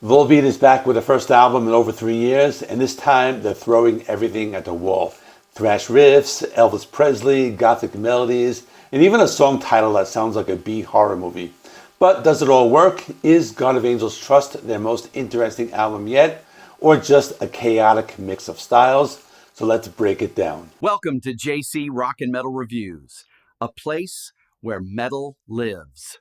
Volbeat is back with the first album in over 3 years, and this time they're throwing everything at the wall. Thrash riffs, Elvis Presley, gothic melodies, and even a song title that sounds like a B horror movie. But does it all work? Is God of Angels Trust their most interesting album yet, or just a chaotic mix of styles? So let's break it down. Welcome to JC Rock and Metal Reviews, a place where metal lives.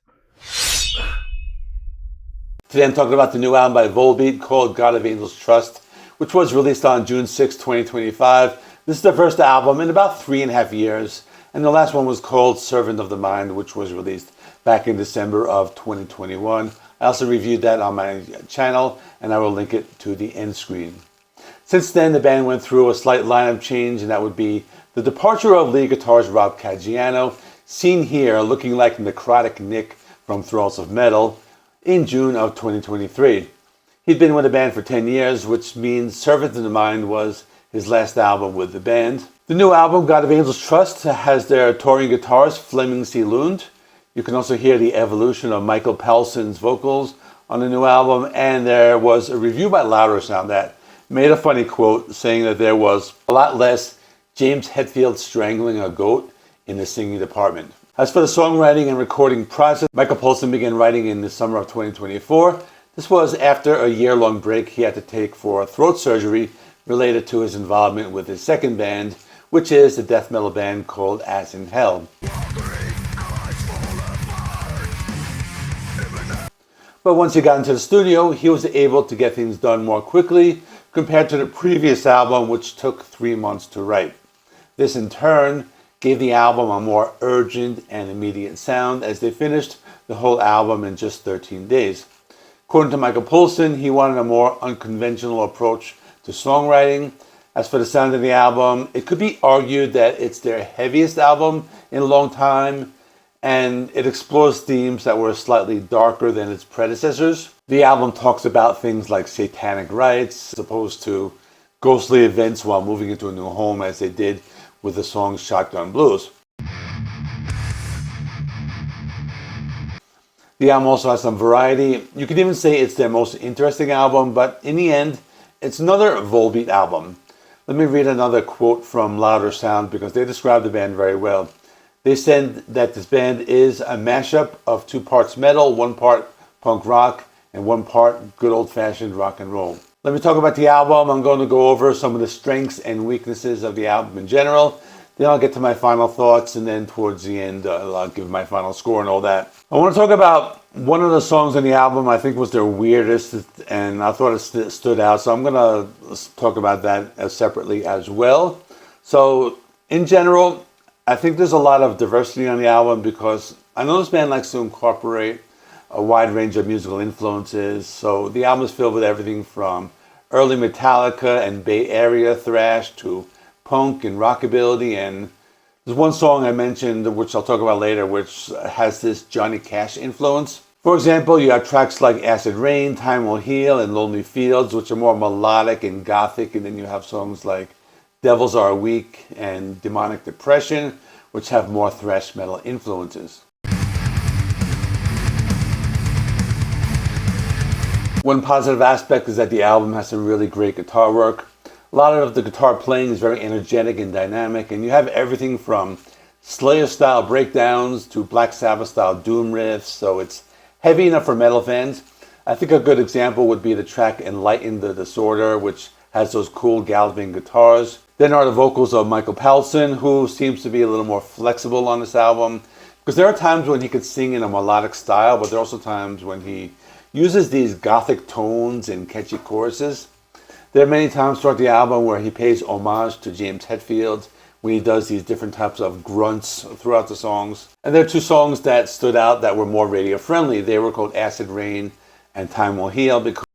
Today I'm talking about the new album by Volbeat called God of Angels Trust, which was released on June 6, 2025. This is the first album in about 3.5 years, and the last one was called Servant of the Mind, which was released back in December of 2021. I also reviewed that on my channel, and I will link it to the end screen. Since then, the band went through a slight lineup change, and that would be the departure of lead guitarist Rob Caggiano, seen here looking like necrotic Nick from Thralls of Metal, in June of 2023. He'd been with the band for 10 years, which means Servant of the Mind was his last album with the band. The new album, God of Angels Trust, has their touring guitarist Flemming C. Lund. You can also hear the evolution of Michael Poulsen's vocals on the new album, and there was a review by Louder Sound that made a funny quote saying that there was a lot less James Hetfield strangling a goat in the singing department. As for the songwriting and recording process, Michael Poulsen began writing in the summer of 2024. This was after a year-long break he had to take for throat surgery related to his involvement with his second band, which is a death metal band called As in Hell. But once he got into the studio, he was able to get things done more quickly compared to the previous album, which took 3 months to write. This in turn gave the album a more urgent and immediate sound as they finished the whole album in just 13 days. According to Michael Poulsen, he wanted a more unconventional approach to songwriting. As for the sound of the album, it could be argued that it's their heaviest album in a long time, and it explores themes that were slightly darker than its predecessors. The album talks about things like satanic rites, as opposed to ghostly events while moving into a new home, as they did with the song Shotgun Blues. The album also has some variety. You could even say it's their most interesting album, but in the end, it's another Volbeat album. Let me read another quote from Louder Sound because they describe the band very well. They said that this band is a mashup of 2 parts metal, 1 part punk rock, and 1 part good old-fashioned rock and roll. Let me talk about the album. I'm going to go over some of the strengths and weaknesses of the album in general. Then I'll get to my final thoughts, and then towards the end, I'll give my final score and all that. I want to talk about one of the songs on the album I think was their weirdest, and I thought it stood out. So I'm going to talk about that separately as well. So in general, I think there's a lot of diversity on the album because I know this band likes to incorporate a wide range of musical influences. So the album is filled with everything from early Metallica and Bay Area thrash to punk and rockabilly. And there's one song I mentioned, which I'll talk about later, which has this Johnny Cash influence. For example, you have tracks like Acid Rain, Time Will Heal, and Lonely Fields, which are more melodic and gothic. And then you have songs like Devils Are Weak and Demonic Depression, which have more thrash metal influences. One positive aspect is that the album has some really great guitar work. A lot of the guitar playing is very energetic and dynamic, and you have everything from Slayer-style breakdowns to Black Sabbath-style doom riffs, so it's heavy enough for metal fans. I think a good example would be the track Enlighten the Disorder, which has those cool galloping guitars. Then are the vocals of Michael Poulsen, who seems to be a little more flexible on this album, because there are times when he could sing in a melodic style, but there are also times when he uses these gothic tones and catchy choruses. There are many times throughout the album where he pays homage to James Hetfield when he does these different types of grunts throughout the songs. And there are 2 songs that stood out that were more radio friendly. They were called Acid Rain and Time Will Heal because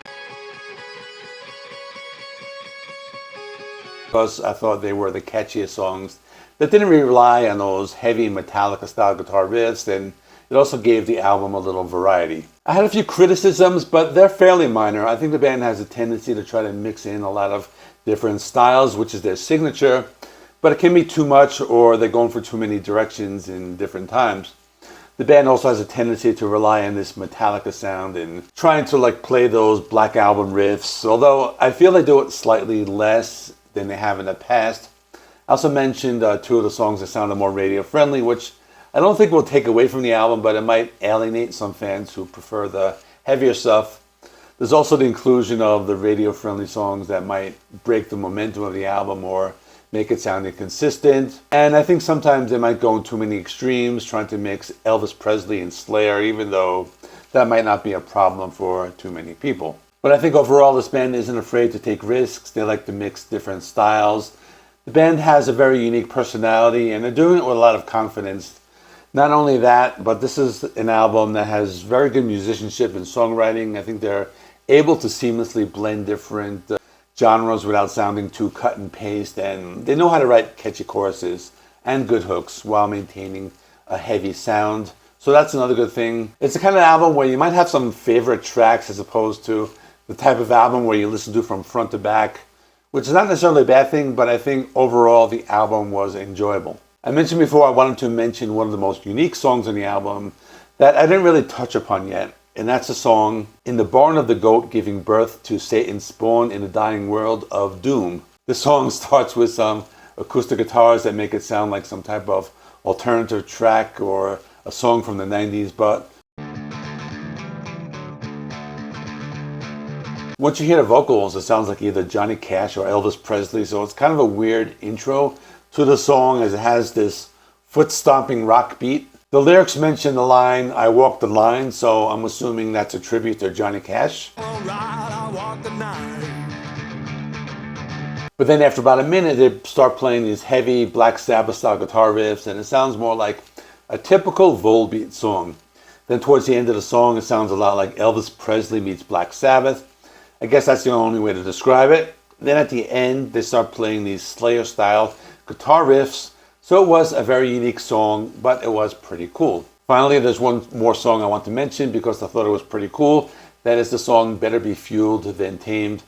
I thought they were the catchiest songs that didn't really rely on those heavy Metallica style guitar riffs, and it also gave the album a little variety. I had a few criticisms, but they're fairly minor. I think the band has a tendency to try to mix in a lot of different styles, which is their signature, but it can be too much or they're going for too many directions in different times. The band also has a tendency to rely on this Metallica sound and trying to like play those Black Album riffs, although I feel they do it slightly less than they have in the past. I also mentioned 2 of the songs that sounded more radio friendly, which I don't think will take away from the album, but it might alienate some fans who prefer the heavier stuff. There's also the inclusion of the radio friendly songs that might break the momentum of the album or make it sound inconsistent. And I think sometimes they might go in too many extremes, trying to mix Elvis Presley and Slayer, even though that might not be a problem for too many people. But I think overall this band isn't afraid to take risks. They like to mix different styles. The band has a very unique personality and they're doing it with a lot of confidence. Not only that, but this is an album that has very good musicianship and songwriting. I think they're able to seamlessly blend different genres without sounding too cut and paste, and they know how to write catchy choruses and good hooks while maintaining a heavy sound. So that's another good thing. It's the kind of album where you might have some favorite tracks as opposed to the type of album where you listen to from front to back, which is not necessarily a bad thing, but I think overall the album was enjoyable. I mentioned before I wanted to mention one of the most unique songs on the album that I didn't really touch upon yet, and that's a song, In the Barn of the Goat Giving Birth to Satan's Spawn in the Dying World of Doom. The song starts with some acoustic guitars that make it sound like some type of alternative track or a song from the 90s, but once you hear the vocals, it sounds like either Johnny Cash or Elvis Presley, so it's kind of a weird intro to the song as it has this foot-stomping rock beat. The lyrics mention the line, I walk the line, so I'm assuming that's a tribute to Johnny Cash. But then after about a minute, they start playing these heavy Black Sabbath-style guitar riffs, and it sounds more like a typical Volbeat song. Then towards the end of the song, it sounds a lot like Elvis Presley meets Black Sabbath. I guess that's the only way to describe it. Then at the end, they start playing these Slayer-style guitar riffs. So it was a very unique song, but it was pretty cool. Finally, there's one more song I want to mention because I thought it was pretty cool. That is the song Better Be Fueled Than Tamed.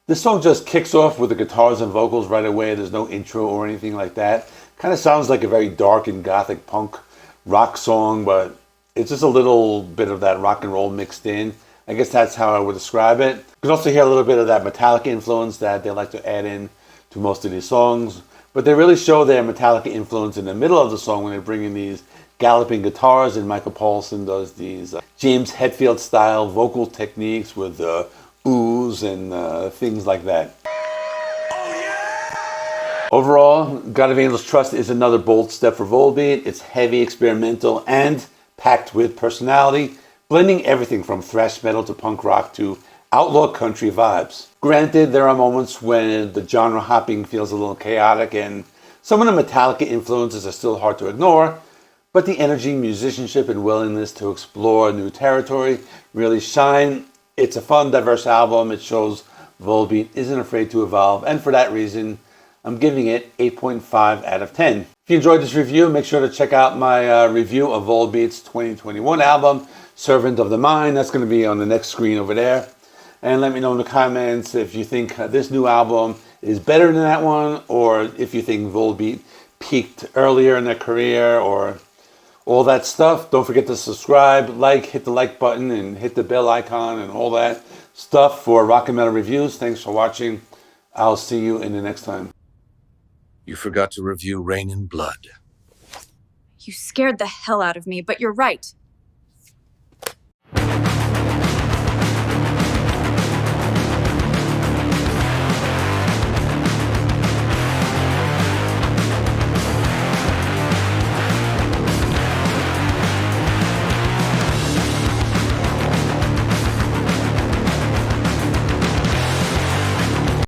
This song just kicks off with the guitars and vocals right away. There's no intro or anything like that. Kind of sounds like a very dark and gothic punk rock song, but it's just a little bit of that rock and roll mixed in. I guess that's how I would describe it. You can also hear a little bit of that Metallica influence that they like to add in to most of these songs. But they really show their Metallica influence in the middle of the song when they bring in these galloping guitars, and Michael Poulsen does these James Hetfield-style vocal techniques with oohs and things like that. Oh, yeah! Overall, God of Angels Trust is another bold step for Volbeat. It's heavy, experimental, and packed with personality, blending everything from thrash metal to punk rock to outlaw country vibes. Granted, there are moments when the genre hopping feels a little chaotic and some of the Metallica influences are still hard to ignore, but the energy, musicianship, and willingness to explore new territory really shine. It's a fun, diverse album. It shows Volbeat isn't afraid to evolve, and for that reason, I'm giving it 8.5 out of 10. If you enjoyed this review, make sure to check out my review of Volbeat's 2021 album, Servant of the Mind. That's going to be on the next screen over there. And let me know in the comments if you think this new album is better than that one, or if you think Volbeat peaked earlier in their career, or all that stuff. Don't forget to subscribe, hit the like button, and hit the bell icon, and all that stuff for Rock and Metal Reviews. Thanks for watching. I'll see you in the next time. You forgot to review Rain in Blood. You scared the hell out of me, but you're right.